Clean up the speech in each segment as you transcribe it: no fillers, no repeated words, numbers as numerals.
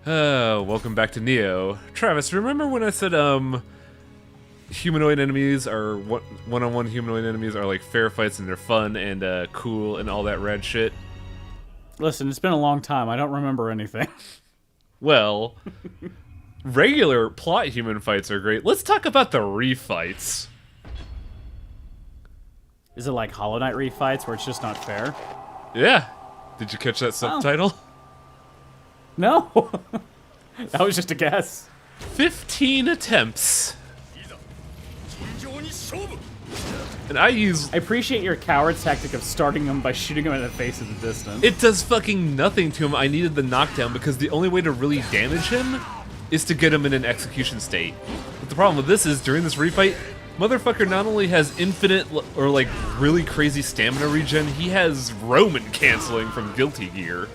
Welcome back to Nioh. Travis, remember when I said, humanoid enemies are, one-on-one humanoid enemies are like fair fights and they're fun and, cool and all that rad shit? Listen, it's been a long time. I don't remember anything. Well, regular plot human fights are great. Let's talk about the refights. Is it like Hollow Knight refights where it's just not fair? Yeah. Did you catch that subtitle? No. That was just a guess. 15 attempts. And I appreciate your coward's tactic of starting him by shooting him in the face at the distance. It does fucking nothing to him. I needed the knockdown because the only way to really damage him is to get him in an execution state. But the problem with this is, during this refight, motherfucker not only has infinite or like really crazy stamina regen, he has Roman canceling from Guilty Gear.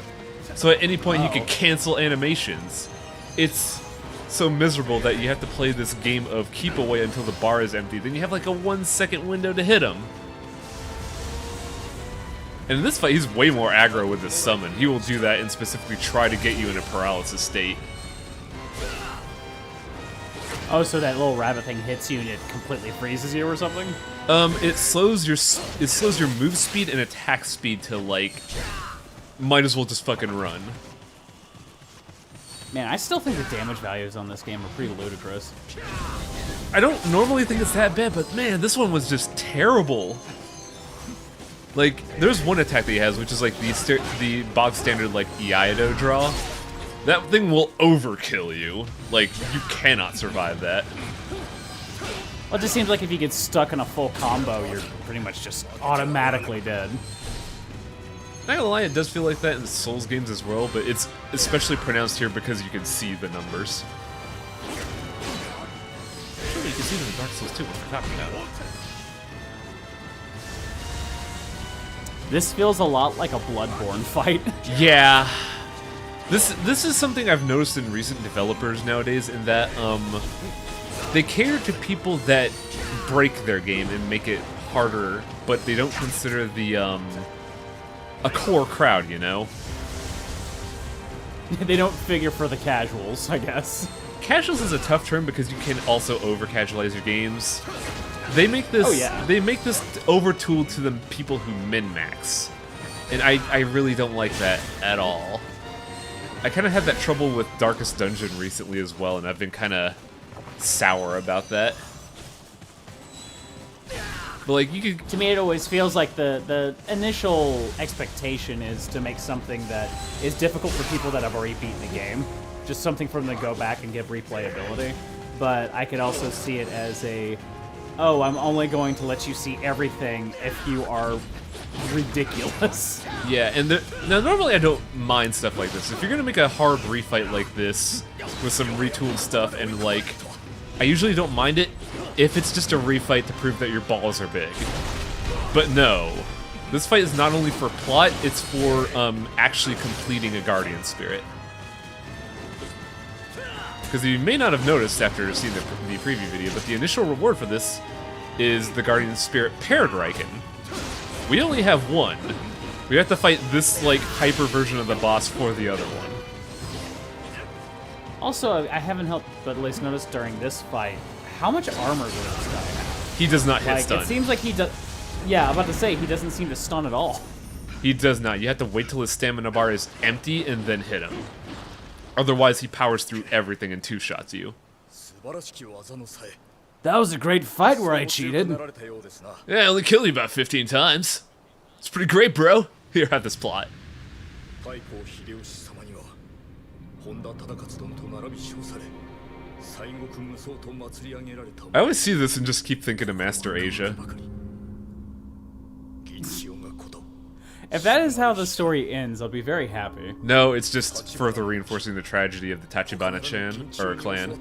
So at any point he could cancel animations. It's so miserable that you have to play this game of keep away until the bar is empty. Then you have like a 1 second window to hit him. And in this fight, he's way more aggro with his summon. He will do that and specifically try to get you in a paralysis state. Oh, so that little rabbit thing hits you and it completely freezes you or something? It slows your move speed and attack speed to like, might as well just fucking run. Man, I still think the damage values on this game are pretty ludicrous. I don't normally think it's that bad, but man, this one was just terrible. Like, there's one attack that he has, which is like the bog standard like Iaido draw. That thing will overkill you. Like, you cannot survive that. Well, it just seems like if you get stuck in a full combo, you're pretty much just automatically dead. Not gonna lie, it does feel like that in Souls games as well, but it's especially pronounced here because you can see the numbers. Sure, you can see them in Dark Souls too, what we're talking about. This feels a lot like a Bloodborne fight. Yeah. This is something I've noticed in recent developers nowadays, in that they cater to people that break their game and make it harder, but they don't consider the a core crowd, you know? They don't figure for the casuals, I guess. Casuals is a tough term because you can also over-casualize your games. They make this they make this over-tooled to the people who min-max. And I really don't like that at all. I kind of had that trouble with Darkest Dungeon recently as well, and I've been kind of sour about that. But like, you could... To me, it always feels like the initial expectation is to make something that is difficult for people that have already beaten the game. Just something for them to go back and give replayability. But I could also see it as a, oh, I'm only going to let you see everything if you are ridiculous. Yeah, and now normally I don't mind stuff like this. If you're gonna make a hard refight like this with some retooled stuff, and like, I usually don't mind it if it's just a refight to prove that your balls are big. But no, this fight is not only for plot, it's for actually completing a Guardian Spirit. Because you may not have noticed after seeing the preview video, but the initial reward for this is the Guardian Spirit paired Riken. We only have one. We have to fight this like hyper version of the boss for the other one. Also, I haven't helped but at least notice during this fight, how much armor does this guy have? He does not hit stun. It seems like he does... Yeah, I'm about to say, he doesn't seem to stun at all. He does not. You have to wait till his stamina bar is empty and then hit him. Otherwise, he powers through everything and two-shots you. That was a great fight where I cheated. Yeah, I only killed you about 15 times. It's pretty great, bro. Here, have this plot. I always see this and just keep thinking of Master Asia. If that is how the story ends, I'll be very happy. No, it's just further reinforcing the tragedy of the Tachibana-chan, or clan.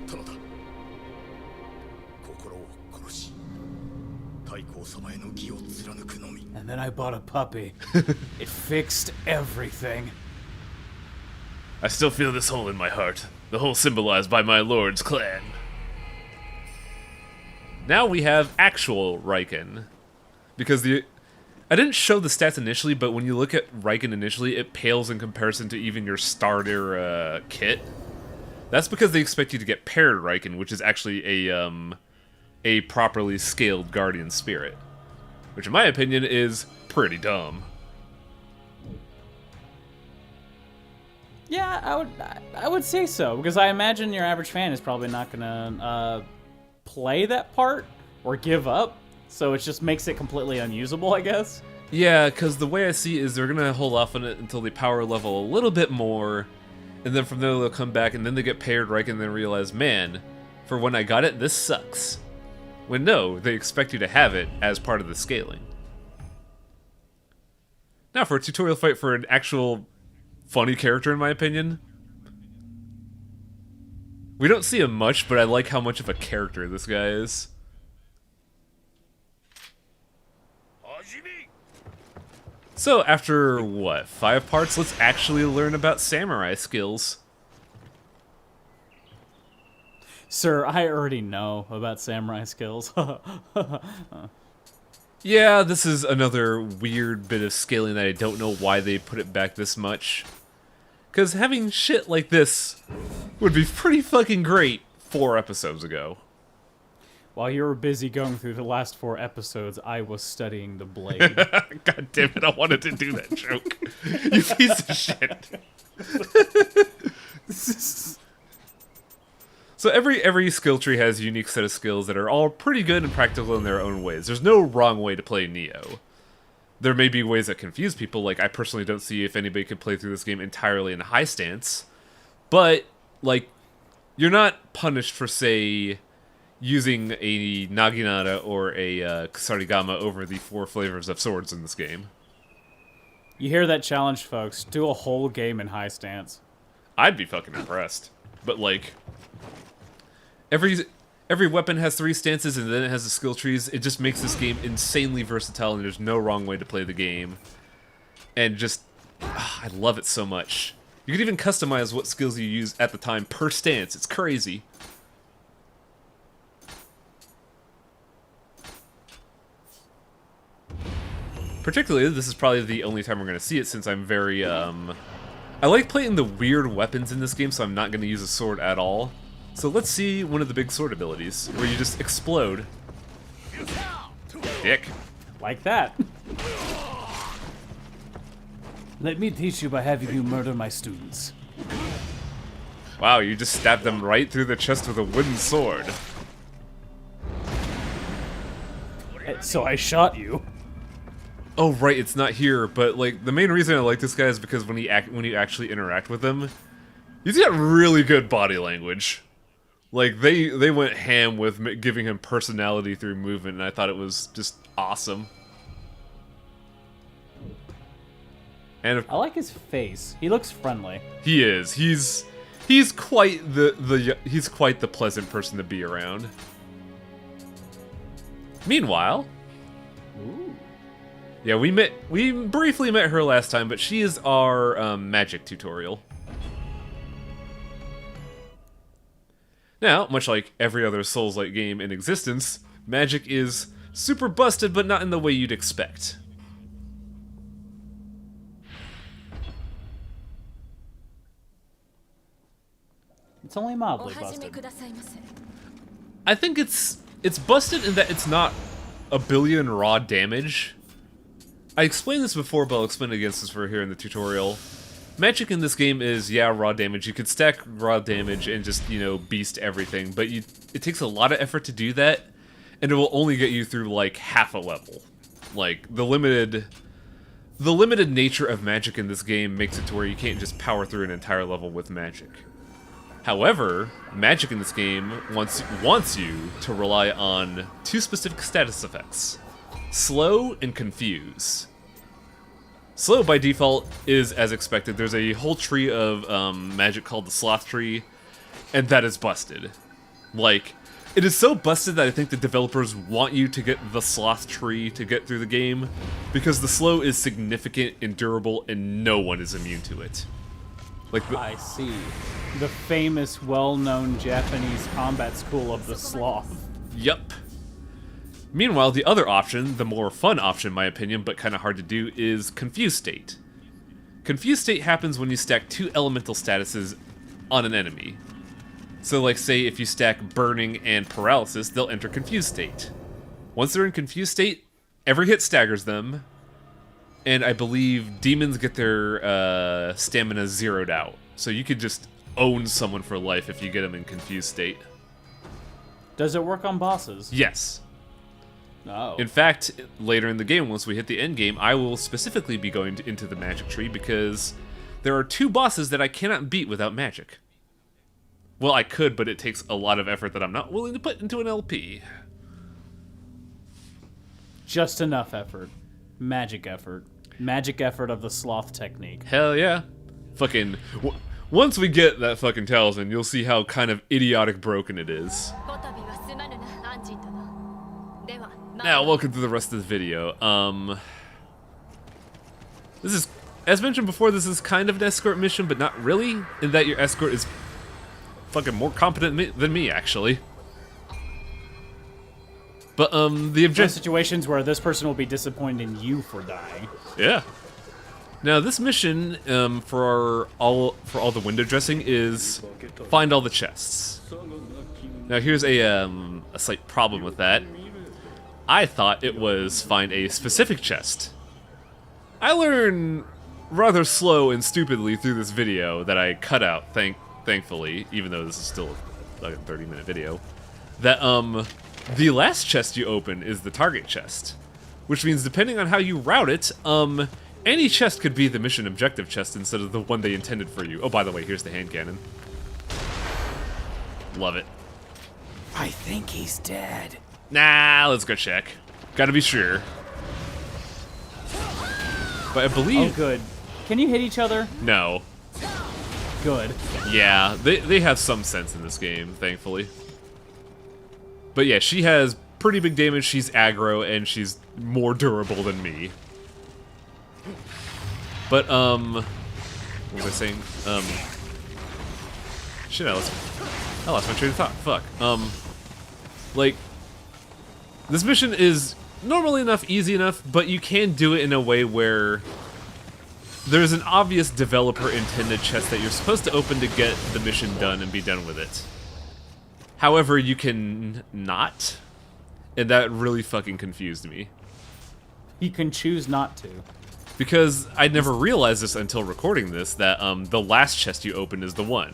And then I bought a puppy. It fixed everything. I still feel this hole in my heart. The hole symbolized by my lord's clan. Now we have actual Riken. Because I didn't show the stats initially, but when you look at Riken initially, it pales in comparison to even your starter kit. That's because they expect you to get paired Riken, which is actually a properly scaled Guardian Spirit. Which, in my opinion, is pretty dumb. Yeah, I would say so, because I imagine your average fan is probably not gonna play that part or give up, so it just makes it completely unusable, I guess. Yeah, because the way I see it is they're gonna hold off on it until they power level a little bit more, and then from there they'll come back, and then they get paired Riken, and then realize, man, for when I got it, this sucks. When no, they expect you to have it as part of the scaling. Now for a tutorial fight for an actual funny character, in my opinion. We don't see him much, but I like how much of a character this guy is. So after, what, 5 parts, let's actually learn about samurai skills. Sir, I already know about samurai skills. Yeah, this is another weird bit of scaling that I don't know why they put it back this much. Because having shit like this would be pretty fucking great 4 episodes ago. While you were busy going through the last 4 episodes, I was studying the blade. God damn it, I wanted to do that joke. You piece of shit. So every skill tree has a unique set of skills that are all pretty good and practical in their own ways. There's no wrong way to play Nioh. There may be ways that confuse people, like I personally don't see if anybody could play through this game entirely in high stance. But, like, you're not punished for, say, using a Naginata or a Kusarigama over the 4 flavors of swords in this game. You hear that challenge, folks. Do a whole game in high stance. I'd be fucking impressed. But, like, every weapon has 3 stances and then it has the skill trees. It just makes this game insanely versatile and there's no wrong way to play the game. And just, I love it so much. You can even customize what skills you use at the time per stance. It's crazy. Particularly, this is probably the only time we're going to see it since I'm very, I like playing the weird weapons in this game, so I'm not going to use a sword at all. So let's see one of the big sword abilities, where you just explode. Dick. Like that. Let me teach you by having you murder my students. Wow, you just stabbed them right through the chest with a wooden sword. So I shot you. Oh right, it's not here, but like the main reason I like this guy is because when you actually interact with him, he's got really good body language. Like they went ham with giving him personality through movement, and I thought it was just awesome. And I like his face. He looks friendly. He is. He's quite he's quite the pleasant person to be around. Meanwhile, Ooh. yeah, we briefly met her last time, but she is our magic tutorial. Now, much like every other Souls-like game in existence, magic is super busted, but not in the way you'd expect. It's only mildly busted. I think it's busted in that it's not a billion raw damage. I explained this before, but I'll explain it again since we're here in the tutorial. Magic in this game is, yeah, raw damage. You could stack raw damage and just, you know, beast everything, but it takes a lot of effort to do that, and it will only get you through, like, half a level. Like, the limited nature of magic in this game makes it to where you can't just power through an entire level with magic. However, magic in this game wants you to rely on 2 specific status effects: slow and confuse. Slow, by default, is as expected. There's a whole tree of magic called the Sloth Tree, and that is busted. Like, it is so busted that I think the developers want you to get the Sloth Tree to get through the game, because the slow is significant and durable, and no one is immune to it. Like I see. The famous, well-known Japanese combat school of the sloth. Yup. Meanwhile, the other option, the more fun option in my opinion, but kind of hard to do, is Confused State. Confused State happens when you stack 2 elemental statuses on an enemy. So like say if you stack burning and paralysis, they'll enter confused state. Once they're in confused state, every hit staggers them, and I believe demons get their stamina zeroed out. So you could just own someone for life if you get them in confused state. Does it work on bosses? Yes. No. In fact, later in the game, once we hit the end game, I will specifically be going into the magic tree because there are 2 bosses that I cannot beat without magic. Well, I could, but it takes a lot of effort that I'm not willing to put into an LP. Just enough effort. Magic effort. Magic effort of the sloth technique. Hell yeah. Fucking... Once we get that fucking talisman, you'll see how kind of idiotic broken it is. Now, welcome to the rest of the video. This is, as mentioned before, this is kind of an escort mission, but not really, in that your escort is fucking more competent than me, actually. But, the objective... situations where this person will be disappointed in you for dying. Yeah. Now, this mission, for all the window dressing is find all the chests. Now, here's a slight problem with that. I thought it was find a specific chest. I learned rather slow and stupidly through this video that I cut out, thankfully, even though this is still like a 30-minute video, that the last chest you open is the target chest, which means depending on how you route it, any chest could be the mission objective chest instead of the one they intended for you. Oh, by the way, here's the hand cannon. Love it. I think he's dead. Nah, let's go check. Gotta be sure. But I believe... Oh, good. Can you hit each other? No. Good. Yeah, they have some sense in this game, thankfully. But yeah, she has pretty big damage, she's aggro, and she's more durable than me. But, what was I saying? Shit, I lost my train of thought. Fuck. Like, this mission is normally enough, easy enough, but you can do it in a way where there's an obvious developer-intended chest that you're supposed to open to get the mission done and be done with it. However, you can not, and that really fucking confused me. You can choose not to. Because I never realized this until recording this, that the last chest you open is the one.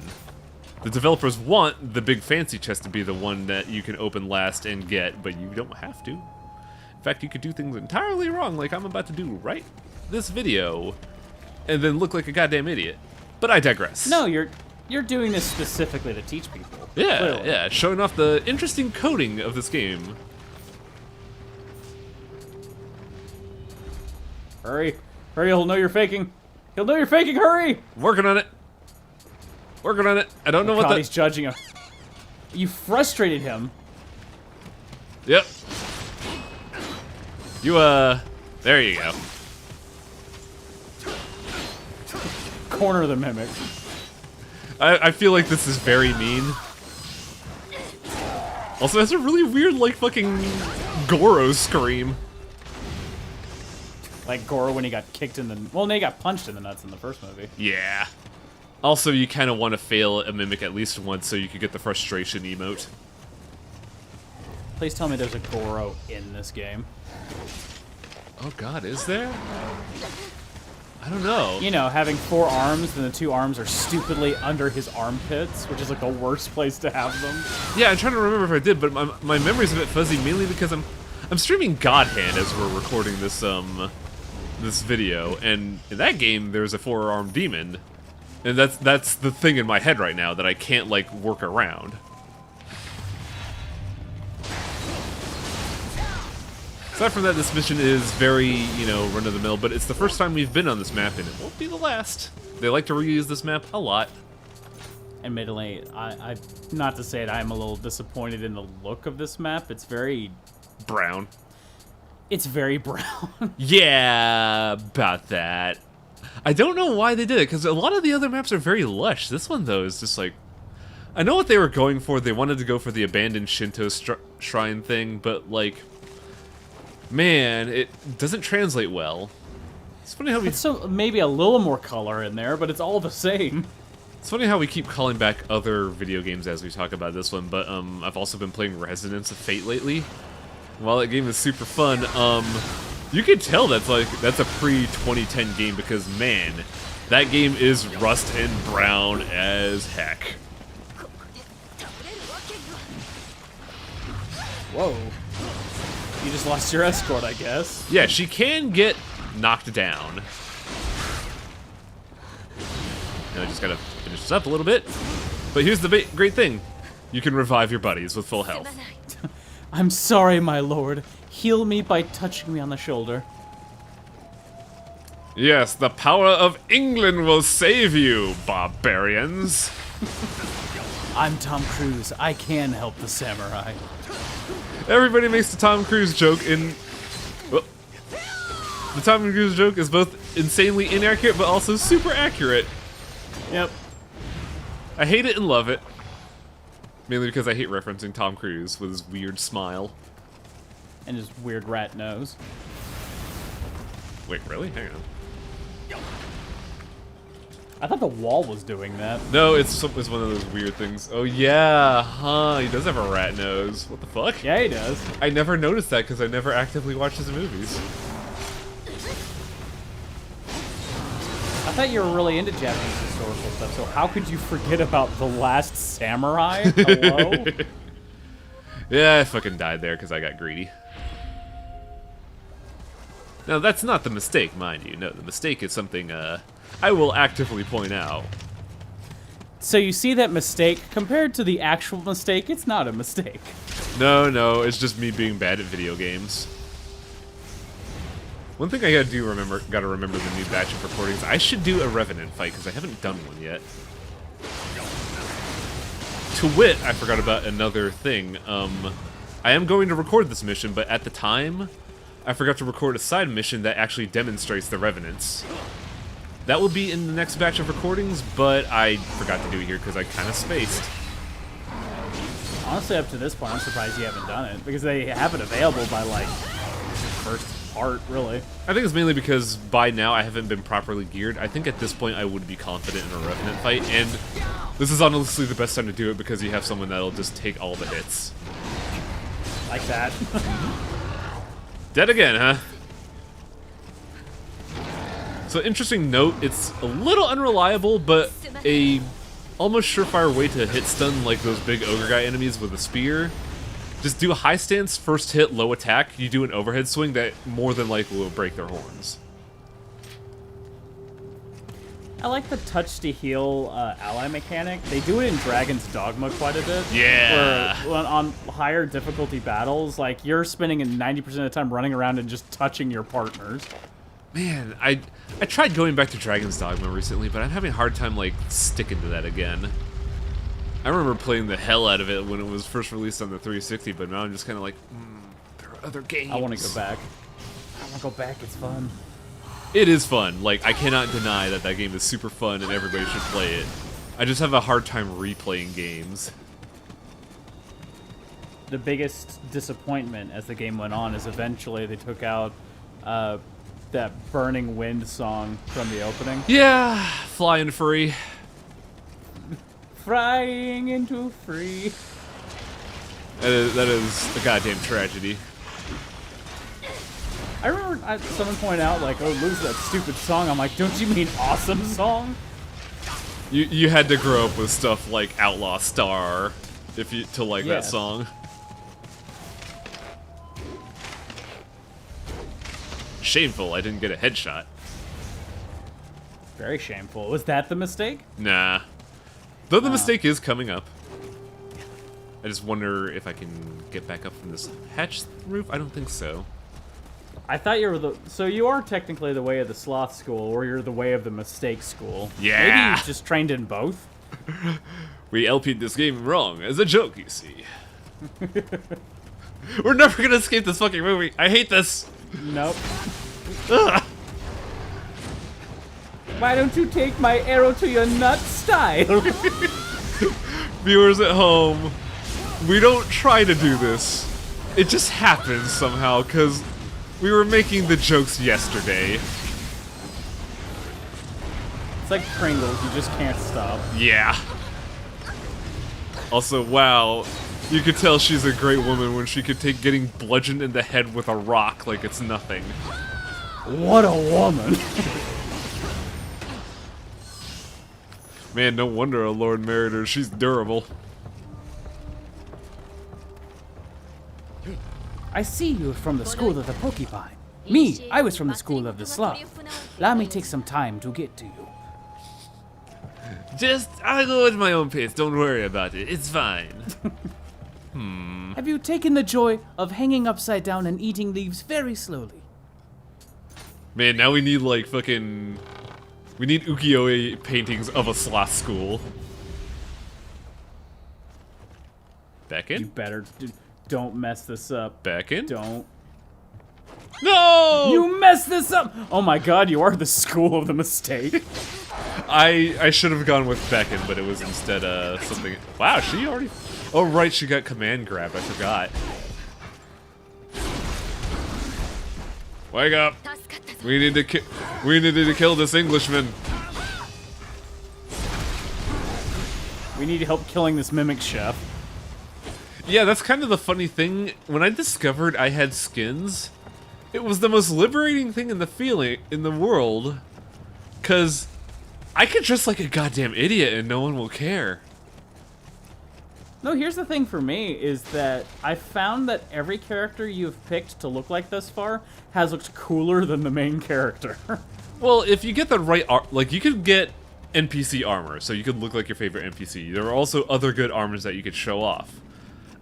The developers want the big fancy chest to be the one that you can open last and get, but you don't have to. In fact, you could do things entirely wrong like I'm about to do right this video, and then look like a goddamn idiot. But I digress. No, you're doing this specifically to teach people. Yeah, Clearly. yeah, showing off the interesting coding of this game. Hurry. Hurry, he'll know you're faking. He'll know you're faking, hurry! Working on it. Working on it. I don't know what God, that... he's judging him. You frustrated him. Yep. You, there you go. Corner the mimic. I feel like this is very mean. Also, that's a really weird, like, fucking Goro scream. Like Goro when he got kicked in the... Well, no, he got punched in the nuts in the first movie. Yeah. Also, you kind of want to fail a mimic at least once so you could get the frustration emote. Please tell me there's a Goro in this game. Oh god, is there? I don't know. You know, having 4 arms and the 2 arms are stupidly under his armpits, which is like the worst place to have them. Yeah, I'm trying to remember if I did, but my memory's a bit fuzzy, mainly because I'm streaming God Hand as we're recording this this video, and in that game there's a 4-armed demon, and that's the thing in my head right now that I can't like work around. Aside from that, this mission is very, you know, run-of-the-mill, but it's the first time we've been on this map, and it won't be the last. They like to reuse this map a lot. Admittedly, I not to say it, I'm a little disappointed in the look of this map. It's very... Brown. It's very brown. Yeah, about that. I don't know why they did it, because a lot of the other maps are very lush. This one, though, is just like... I know what they were going for. They wanted to go for the abandoned Shinto shrine thing, but, like... Man, it doesn't translate well. It's funny how we... It's so maybe a little more color in there, but it's all the same. It's funny how we keep calling back other video games as we talk about this one, but I've also been playing Resonance of Fate lately. While that game is super fun, you can tell that's a pre-2010 game because, man, that game is rust and brown as heck. Whoa. You just lost your escort, I guess. Yeah, she can get knocked down. Now I just gotta finish this up a little bit. But here's the great thing. You can revive your buddies with full health. I'm sorry, my lord. Heal me by touching me on the shoulder. Yes, the power of England will save you, barbarians. I'm Tom Cruise. I can help the samurai. Everybody makes the Tom Cruise joke in... Well, the Tom Cruise joke is both insanely inaccurate, but also super accurate. Yep. I hate it and love it. Mainly because I hate referencing Tom Cruise with his weird smile. And his weird rat nose. Wait, really? Hang on. I thought the wall was doing that. No, it's one of those weird things. Oh yeah, huh, he does have a rat nose. What the fuck? Yeah, he does. I never noticed that because I never actively watched his movies. I thought you were really into Japanese historical stuff, so how could you forget about The Last Samurai? Hello? Yeah, I fucking died there because I got greedy. Now, that's not the mistake, mind you. No, the mistake is something, I will actively point out. So you see that mistake? Compared to the actual mistake, it's not a mistake. No, it's just me being bad at video games. One thing I gotta remember the new batch of recordings. I should do a Revenant fight, because I haven't done one yet. To wit, I forgot about another thing. I am going to record this mission, but at the time, I forgot to record a side mission that actually demonstrates the Revenants. That will be in the next batch of recordings, but I forgot to do it here because I kind of spaced. Honestly, up to this point, I'm surprised you haven't done it, because they have it available by, like, first part, really. I think it's mainly because by now I haven't been properly geared. I think at this point I would be confident in a Revenant fight, and this is honestly the best time to do it because you have someone that'll just take all the hits. Like that. Dead again, huh? So interesting note, it's a little unreliable, but a almost surefire way to hit stun like those big ogre guy enemies with a spear. Just do a high stance, first hit, low attack. You do an overhead swing that more than likely will break their horns. I like the touch to heal ally mechanic. They do it in Dragon's Dogma quite a bit. Yeah. Where on higher difficulty battles, like you're spending 90% of the time running around and just touching your partners. Man, I tried going back to Dragon's Dogma recently, but I'm having a hard time, like, sticking to that again. I remember playing the hell out of it when it was first released on the 360, but now I'm just kind of like, there are other games. I want to go back. I want to go back, it's fun. It is fun. Like, I cannot deny that that game is super fun and everybody should play it. I just have a hard time replaying games. The biggest disappointment as the game went on is eventually they took out that Burning Wind song from the opening. Yeah, flying free. Flying into free. That is a goddamn tragedy. I remember someone pointed out, like, oh, lose that stupid song. I'm like, don't you mean awesome song? You had to grow up with stuff like Outlaw Star to like that song. Shameful, I didn't get a headshot. Very shameful. Was that the mistake? Nah. Though the mistake is coming up. I just wonder if I can get back up from this hatch roof. I don't think so. I thought you were so you are technically the way of the sloth school, or you're the way of the mistake school. Yeah. Maybe you just trained in both. We LP'd this game wrong as a joke, you see. We're never gonna escape this fucking movie. I hate this. Nope. Ugh. Why don't you take my arrow to your nut style? Viewers at home, we don't try to do this. It just happens somehow, because we were making the jokes yesterday. It's like Pringles, you just can't stop. Yeah. Also, wow. You could tell she's a great woman when she could take getting bludgeoned in the head with a rock like it's nothing. What a woman. Man, no wonder a lord married her. She's durable. I see you're from the school of the porcupine. Me, I was from the school of the sloth. Allow me take some time to get to you. I'll go at my own pace. Don't worry about it. It's fine. Have you taken the joy of hanging upside down and eating leaves very slowly? Man, now we need like fucking... We need ukiyo-e paintings of a sloth school. Back You in? better don't mess this up. Back in? Don't. No! You messed this up! Oh my god, you are the school of the mistake. I should have gone with Beckon, but it was instead something... Wow, she already... Oh right, she got command grab, I forgot. Wake up! We need to kill this Englishman. We need help killing this mimic chef. Yeah, that's kind of the funny thing. When I discovered I had skins, it was the most liberating thing in the world, cause I could dress like a goddamn idiot and no one will care. No, here's the thing for me, is that I found that every character you've picked to look like thus far has looked cooler than the main character. Well, if you get the right like you could get NPC armor, so you could look like your favorite NPC. There are also other good armors that you could show off.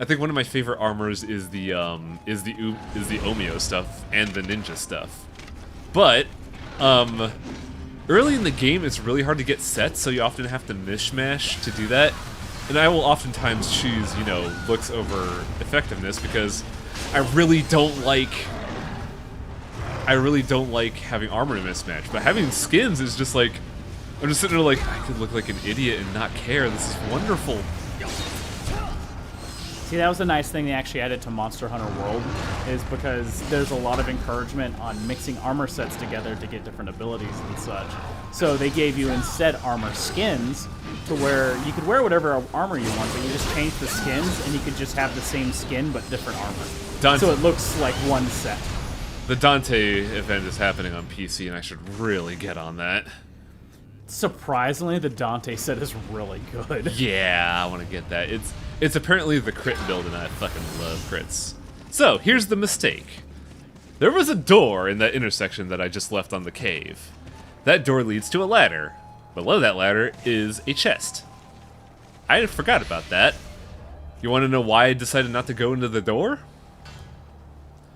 I think one of my favorite armors is the Omeo stuff and the ninja stuff. But early in the game, it's really hard to get sets, so you often have to mishmash to do that. And I will oftentimes choose, you know, looks over effectiveness because I really don't like having armor to mismatch. But having skins is just like, I'm just sitting there like, I could look like an idiot and not care. This is wonderful. See, that was a nice thing they actually added to Monster Hunter World, is because there's a lot of encouragement on mixing armor sets together to get different abilities and such. So they gave you instead armor skins, to where you could wear whatever armor you want, but you just change the skins and you could just have the same skin but different armor. So it looks like one set. The Dante event is happening on PC and I should really get on that. Surprisingly, the Dante set is really good. Yeah, I want to get that. It's apparently the crit build and I fucking love crits. So, here's the mistake. There was a door in that intersection that I just left on the cave. That door leads to a ladder. Below that ladder is a chest. I forgot about that. You want to know why I decided not to go into the door?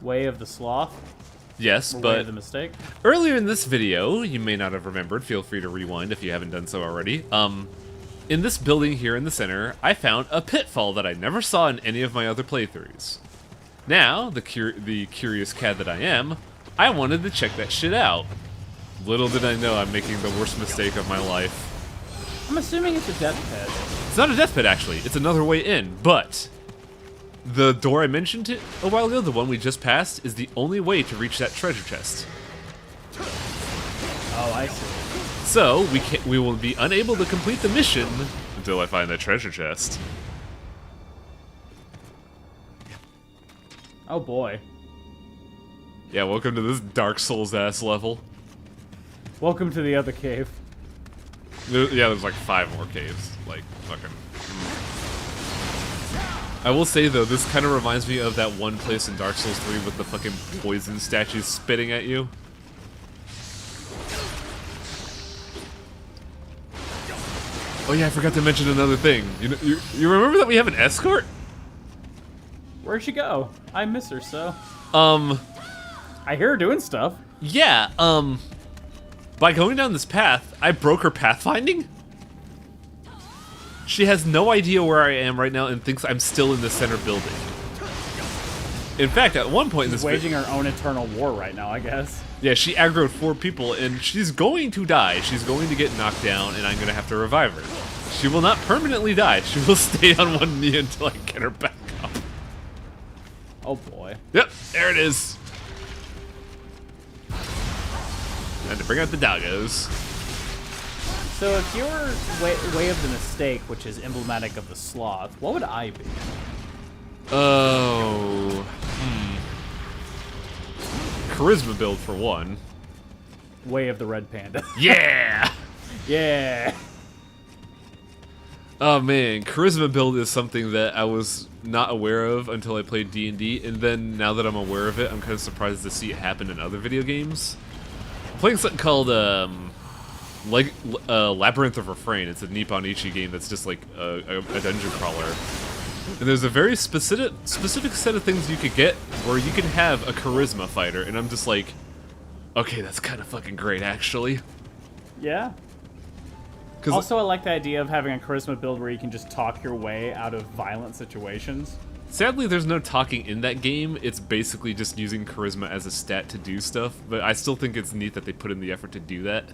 Way of the Sloth? Yes, Or but Way of the Mistake? earlier in this video, you may not have remembered, feel free to rewind if you haven't done so already. In this building here in the center, I found a pitfall that I never saw in any of my other playthroughs. Now, the curious cat that I am, I wanted to check that shit out. Little did I know I'm making the worst mistake of my life. I'm assuming it's a death pit. It's not a death pit, actually. It's another way in, but the door I mentioned a while ago, the one we just passed, is the only way to reach that treasure chest. Oh, I see. So, we will be unable to complete the mission until I find that treasure chest. Oh boy. Yeah, welcome to this Dark Souls-ass level. Welcome to the other cave. There's like 5 more caves. Like, fucking... I will say, though, this kind of reminds me of that one place in Dark Souls 3 with the fucking poison statues spitting at you. Oh yeah, I forgot to mention another thing. You remember that we have an escort? Where'd she go? I miss her so. I hear her doing stuff. Yeah, by going down this path, I broke her pathfinding? She has no idea where I am right now and thinks I'm still in the center building. In fact, at one point in this waging her own eternal war right now, I guess. Yeah, she aggroed 4 people, and she's going to die. She's going to get knocked down, and I'm going to have to revive her. She will not permanently die. She will stay on one knee until I get her back up. Oh boy. Yep, there it is. Had to bring out the doggos. So if you're way of the mistake, which is emblematic of the sloth, what would I be? Oh. Charisma build for one. Way of the red panda. Yeah! Yeah. Oh man, charisma build is something that I was not aware of until I played D&D, and then now that I'm aware of it, I'm kind of surprised to see it happen in other video games. I'm playing something called Labyrinth of Refrain. It's a Nippon Ichi game that's just like a dungeon crawler. And there's a very specific set of things you could get where you can have a charisma fighter, and I'm just like, okay, that's kind of fucking great, actually. Yeah. Also, I like the idea of having a charisma build where you can just talk your way out of violent situations. Sadly, there's no talking in that game. It's basically just using charisma as a stat to do stuff, but I still think it's neat that they put in the effort to do that.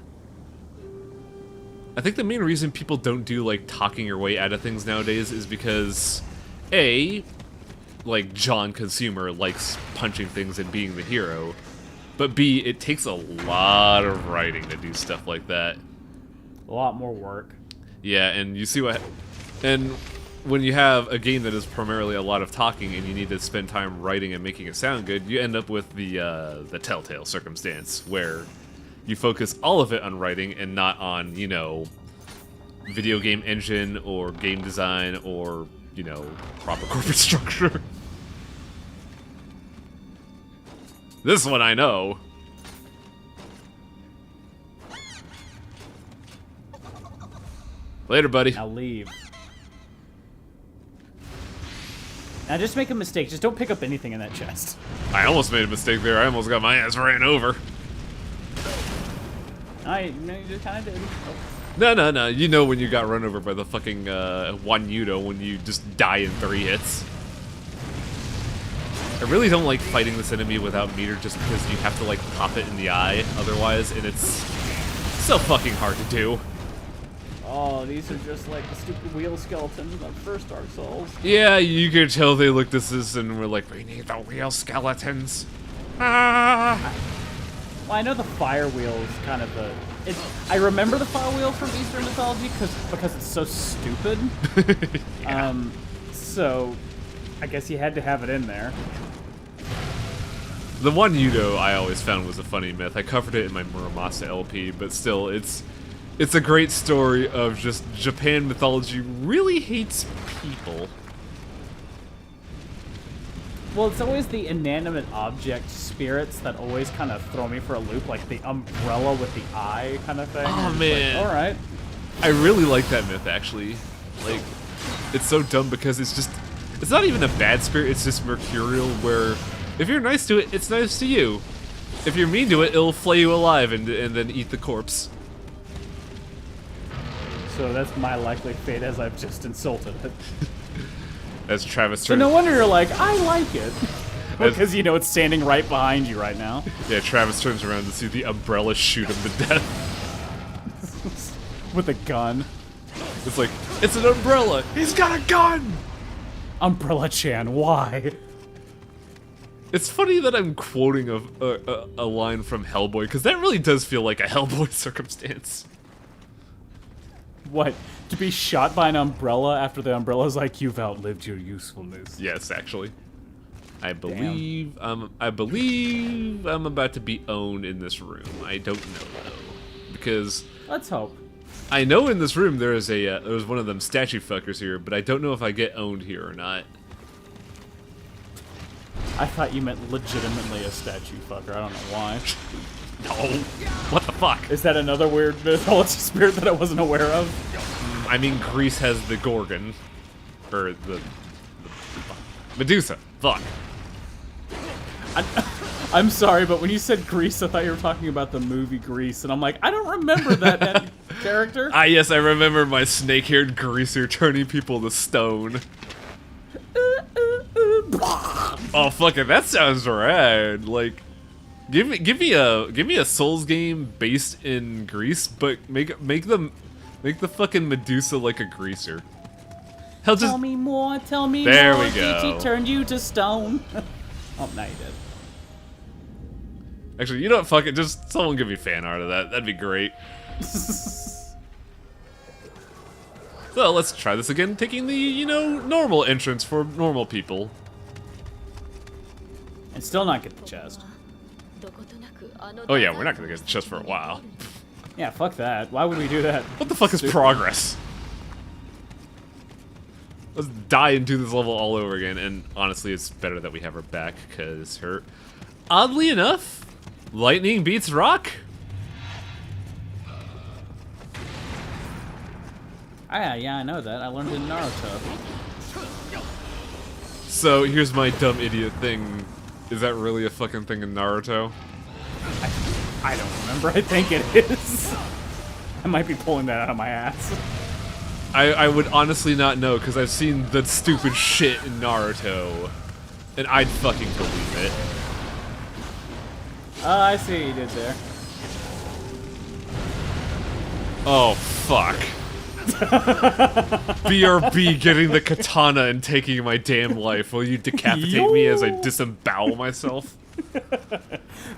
I think the main reason people don't do, like, talking your way out of things nowadays is because, A, like, John Consumer likes punching things and being the hero, but B, it takes a lot of writing to do stuff like that. A lot more work. Yeah, and you see what... And when you have a game that is primarily a lot of talking and you need to spend time writing and making it sound good, you end up with the Telltale circumstance, where you focus all of it on writing and not on, you know, video game engine or game design or, you know, proper corporate structure. This one I know. Later, buddy. Now leave. Now just make a mistake. Just don't pick up anything in that chest. I almost made a mistake there. I almost got my ass ran over. No, you just kind of did. No. You know when you got run over by the fucking Nioh when you just die in 3 hits. I really don't like fighting this enemy without meter just because you have to, like, pop it in the eye otherwise, and it's so fucking hard to do. Oh, these are just like the stupid wheel skeletons of first Dark Souls. Yeah, you could tell they looked at this and were like, we need the wheel skeletons. Ah! Well, I know the fire wheel is kind of a... I remember the fire wheel from Eastern mythology because it's so stupid. Yeah. So I guess you had to have it in there. The one Nioh I always found was a funny myth. I covered it in my Muramasa LP, but still, it's a great story of just Japan mythology really hates people. Well, it's always the inanimate object spirits that always kind of throw me for a loop, like the umbrella with the eye kind of thing. Oh, man. Like, all right. I really like that myth, actually. Like, it's so dumb because it's not even a bad spirit, it's just mercurial, where if you're nice to it, it's nice to you. If you're mean to it, it'll flay you alive and then eat the corpse. So that's my likely fate as I've just insulted it. As Travis turns... So no wonder you're like, I like it. Because, you know, it's standing right behind you right now. Yeah, Travis turns around to see the umbrella shoot him to death. With a gun. It's like, it's an umbrella! He's got a gun! Umbrella-chan, why? It's funny that I'm quoting a line from Hellboy, because that really does feel like a Hellboy circumstance. What? To be shot by an umbrella after the umbrella's like, you've outlived your usefulness. Yes, actually. I believe I'm about to be owned in this room. I don't know though, because let's hope. I know in this room there's one of them statue fuckers here, but I don't know if I get owned here or not. I thought you meant legitimately a statue fucker. I don't know why. No. What the fuck? Is that another weird mythology spirit that I wasn't aware of? I mean, Greece has the Gorgon. Or the Medusa. Fuck. I'm sorry, but when you said Grease, I thought you were talking about the movie Grease, and I'm like, I don't remember that character. Ah, yes, I remember my snake-haired greaser turning people to stone. Oh, fuck it, that sounds rad. Like, give me a Souls game based in Greece, but make the fucking Medusa like a greaser. Hell, just tell me more. There more. we go. Did she turn you to stone? Oh, now you did. Actually, you know what? Fuck it. Just someone give me fan art of that. That'd be great. So let's try this again, taking the, you know, normal entrance for normal people. And still not get the chest. Oh yeah, we're not gonna get the chest for a while. Yeah, fuck that. Why would we do that? What the fuck is progress? Let's die and do this level all over again, and honestly, it's better that we have her back, because her... Oddly enough, lightning beats rock. Yeah, I know that. I learned it in Naruto. So, here's my dumb idiot thing. Is that really a fucking thing in Naruto? I don't remember. I think it is. I might be pulling that out of my ass. I would honestly not know, because I've seen the stupid shit in Naruto. And I'd fucking believe it. I see what you did there. Oh, fuck. BRB getting the katana and taking my damn life. Will you decapitate me as I disembowel myself?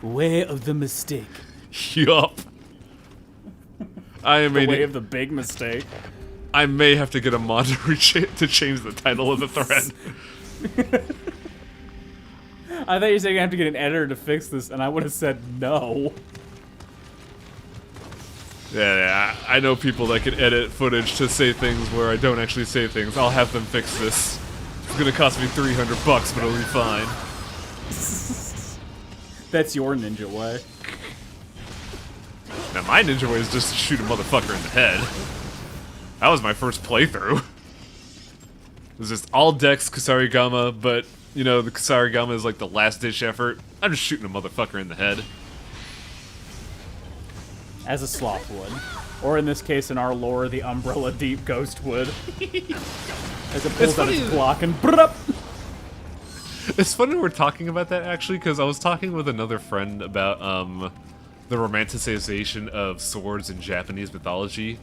Way of the mistake. Yup. I am The way of the big mistake. I may have to get a mod to change the title of the thread. I thought you said you have to get an editor to fix this, and I would have said no. Yeah, I know people that can edit footage to say things where I don't actually say things. I'll have them fix this. It's gonna cost me $300, but it'll be fine. That's your ninja way. Now my ninja way is just to shoot a motherfucker in the head. That was my first playthrough. It was just all Dex Kusarigama, but, you know, the Kusarigama is like the last-ditch effort. I'm just shooting a motherfucker in the head. As a sloth would. Or in this case, in our lore, the Umbrella Deep Ghost would. As it pulls out its block and brrrup. It's funny we're talking about that, actually, because I was talking with another friend about, the romanticization of swords in Japanese mythology.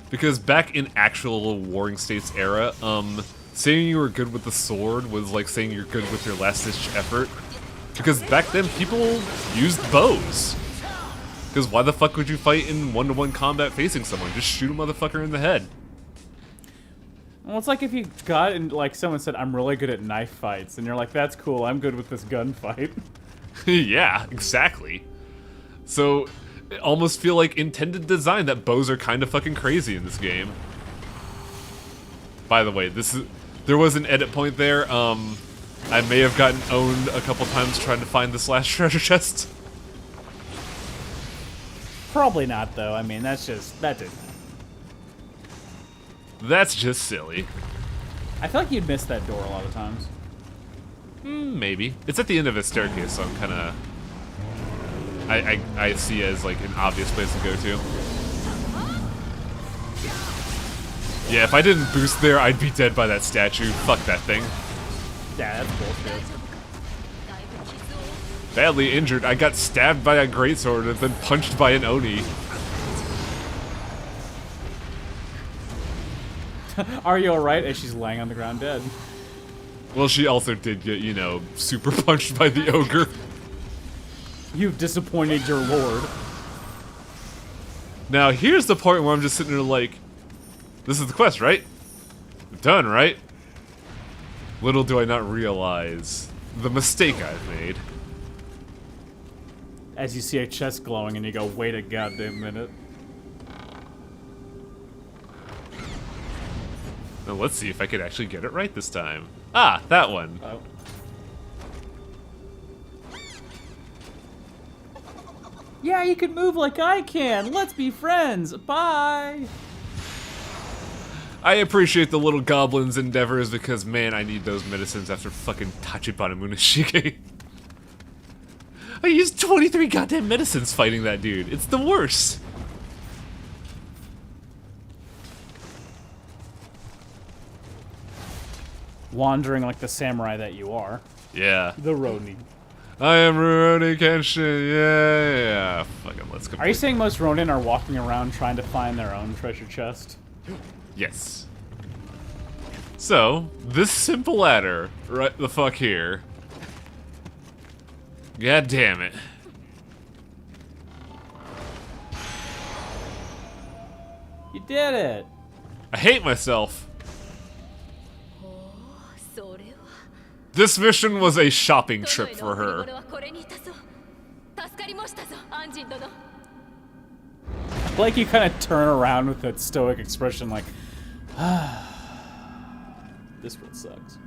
Because back in actual Warring States era, saying you were good with the sword was like saying you're good with your last-ditch effort. Because back then, people used bows. Because why the fuck would you fight in one-to-one combat facing someone? Just shoot a motherfucker in the head. Well, it's like if you got and like someone said, I'm really good at knife fights, and you're like, that's cool, I'm good with this gunfight. Yeah, exactly. So, I almost feel like intended design that bows are kind of fucking crazy in this game. By the way, there was an edit point there. I may have gotten owned a couple times trying to find this last treasure chest. Probably not, though. I mean, that didn't. That's just silly. I feel like you'd miss that door a lot of times. Maybe. It's at the end of a staircase, so I'm kind of... I see it as like an obvious place to go to. Yeah, if I didn't boost there, I'd be dead by that statue. Fuck that thing. Yeah, that's bullshit. Badly injured. I got stabbed by a greatsword and then punched by an Oni. Are you alright? As she's laying on the ground dead. Well, she also did get, you know, super punched by the ogre. You've disappointed your lord. Now, here's the part where I'm just sitting there like, this is the quest, right? Done, right? Little do I not realize the mistake I've made. As you see a chest glowing and you go, wait a goddamn minute. Now let's see if I could actually get it right this time. Ah, that one. Oh. Yeah, you can move like I can. Let's be friends. Bye. I appreciate the little goblin's endeavors because, man, I need those medicines after fucking Tachibana Munashige. I used 23 goddamn medicines fighting that dude. It's the worst. Wandering like the samurai that you are. Yeah. The Ronin. I am Rurouni Kenshin. Yeah. Fucking let's go. Are you saying most Ronin are walking around trying to find their own treasure chest? Yes. So, this simple ladder, right the fuck here. God damn it. You did it. I hate myself. This mission was a shopping trip for her. Like you kind of turn around with that stoic expression like, this one sucks.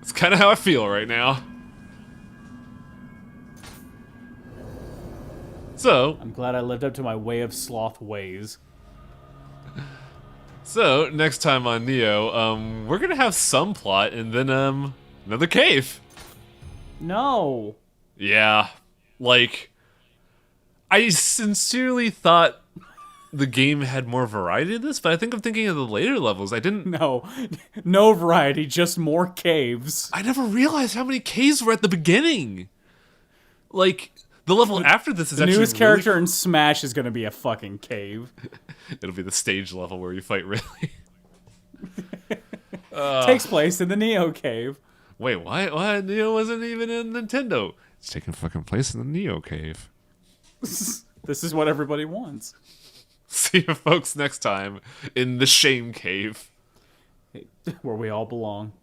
It's kind of how I feel right now. So, I'm glad I lived up to my way of sloth ways. So, next time on Nioh, we're gonna have some plot and then, another cave. No. Yeah. Like, I sincerely thought the game had more variety in this, but I think I'm thinking of the later levels. I didn't... No. No variety, just more caves. I never realized how many caves were at the beginning. Like, the level after this is the actually newest character in Smash is gonna be a fucking cave. It'll be the stage level where you fight Ridley. Takes place in the Nioh cave. Wait, why? Why Nioh wasn't even in Nintendo? It's taking fucking place in the Nioh cave. This is what everybody wants. See you folks next time in the Shame Cave. Where we all belong.